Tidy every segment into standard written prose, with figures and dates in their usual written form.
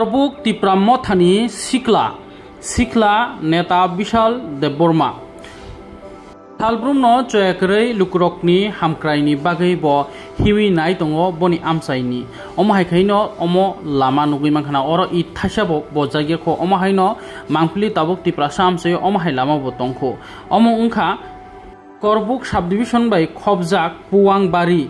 Arbuk Tipramotani Sikla Neta Bishal Deborma Talbrumno Joyakrei Lukrokni Hamkraini Bagay bo Hiwi Naitongo Boni Amsaini Omahaino Omo Lama Nugimankana Oro I Tashabo Bojageko Omahaino Mangpli Tabuk Tiprasam se Omahai Lama Botonko Omo Unka Korbuk Subdivision by Khobjak Puwang Bari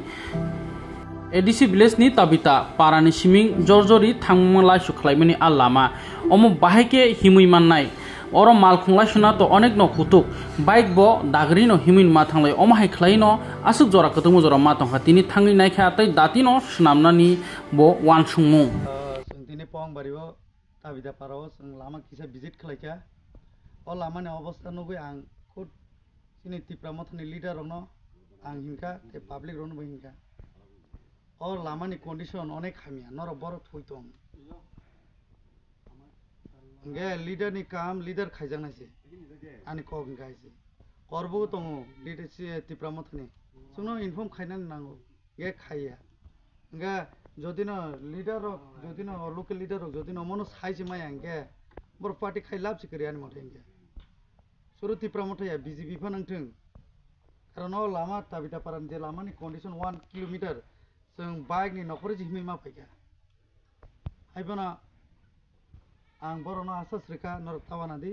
Edisi village ni tabita parani siming jorjori thangmala suklaimani allama omo bahike himui mannai oro malkhungla suna to onek no kutuk bike bo dagri no himin ma thanglai omo hai khlaino asuk jora kutumu jora ma tongha tini thangi nai kha tai dati no snamnani bo wan sungmu tini pong baribo tabita paro sung lama kisa visit khlaika o lama ni obostha nugui ang khud sini tipramothni leader no ang hinka te public ron bo hinka और लामानी condition अनेक खामिया नर बड़ थुइतम गे leader नि काम leader खाइजांनायसे आनि कग गायसे करबो दङ leader सि तिप्रामथनि सुनो इनफर्म खाइनान नांगौ गे खाइया गे जदिनो लीडर जदिनो लोकल लीडर जदिनो मनो साइज माया गे बर पार्टी खाइ लाभ सिकरि आनि मथे गे सुरु तिप्रामथया बीजेपी फनांथों कारण ओ लामा ताबिता पारान जे लामानि कंडीशन 1 किलोमीटर जों बाइक नि नखर जिहमै मा फैगा हाइबना आं बरनो आसास रेखा नर तावानादि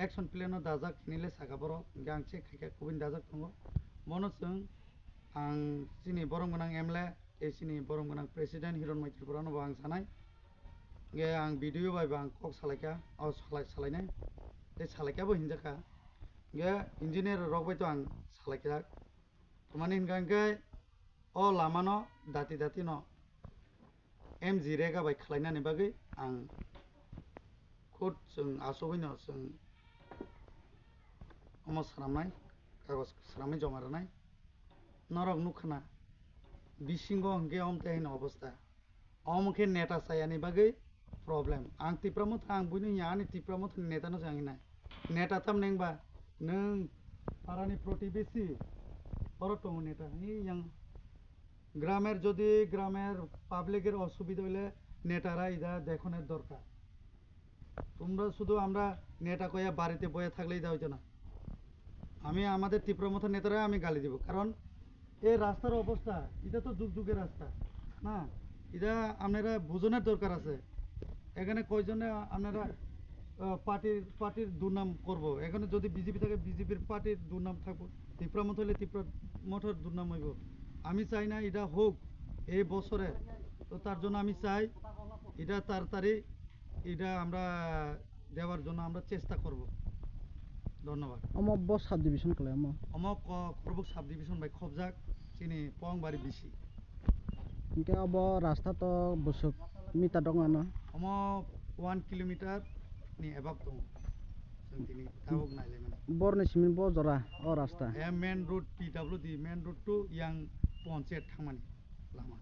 एक्शन प्लेन दाजाक निले सागा बर गांसे खायका गुबुन दाजाक दङ मनो जों आं सिनि बरमगोनां एमएलए एसिनि बरमगोनां प्रेसिडेन्ट हिरन माइकेल बरानो आं सानाय गे आं भिडिअ बायबा आं कक सालायका औ सालायनाय ते सालायकाबो हिनजाका गे इन्जिनियर रगबायतो आं सालायका माने हिनगांगे ओ लामानो दाति no M जिरेगा बाय खलायनानै बागै आं खुद जों आसबैनो जों अमो सारामनाय कागज सारामनाय जमारनाय नरक नुखना बिसिंगो हंगे अमते हिन अवस्था अमखे नेता सायानि बागै प्रब्लेम आं तिप्रामथ आं बुनि यानि तिप्रामथ नेता न जांगिनाय नेता ताम नेंबा नों पारानि प्रतिबेसि परतो नेता हि yang গ্রামের যদি গ্রামের পাবলিকের অসুবিধা হলে নেতারা ইদা দেখনের দরকার তোমরা শুধু আমরা নেতা কয়া বাড়িতে বয়ে থাকলেই দাও না আমি আমাদের তীব্রমত নেতারা আমি গালি দিব কারণ এই রাস্তার অবস্থা এটা তো যুগ যুগের রাস্তা না এটা আপনারা বুঝনের দরকার আছে এখানে কয়জনে আপনারা পার্টির দুর্নাম করব এখানে যদি বিজেপি থাকে বিজেপির পার্টির দুর্নাম থাকবো তীব্রমত হলে তীব্রমতের দুর্নাম হইব আমি চাই না এটা হোক এই বছরে তো তার জন্য আমি চাই এটা তাড়াতাড়ি এটা আমরা দেওয়ার জন্য আমরা চেষ্টা করব ধন্যবাদ অমব সাব ডিভিশন কলে অমব করবক সাব ডিভিশন বাই খবজাক চিনি পংবাড়ি বিসি ইনকে অব রাস্তা তো বসক মিটার দङ না অমব 1 কিলোমিটার নি এবাব দङ जों दिनै दावक नायलाय माने बरनि सिमिन ब जरा अ रास्ता ए main road PWD main road to yang पहुंचे थांमानि लामा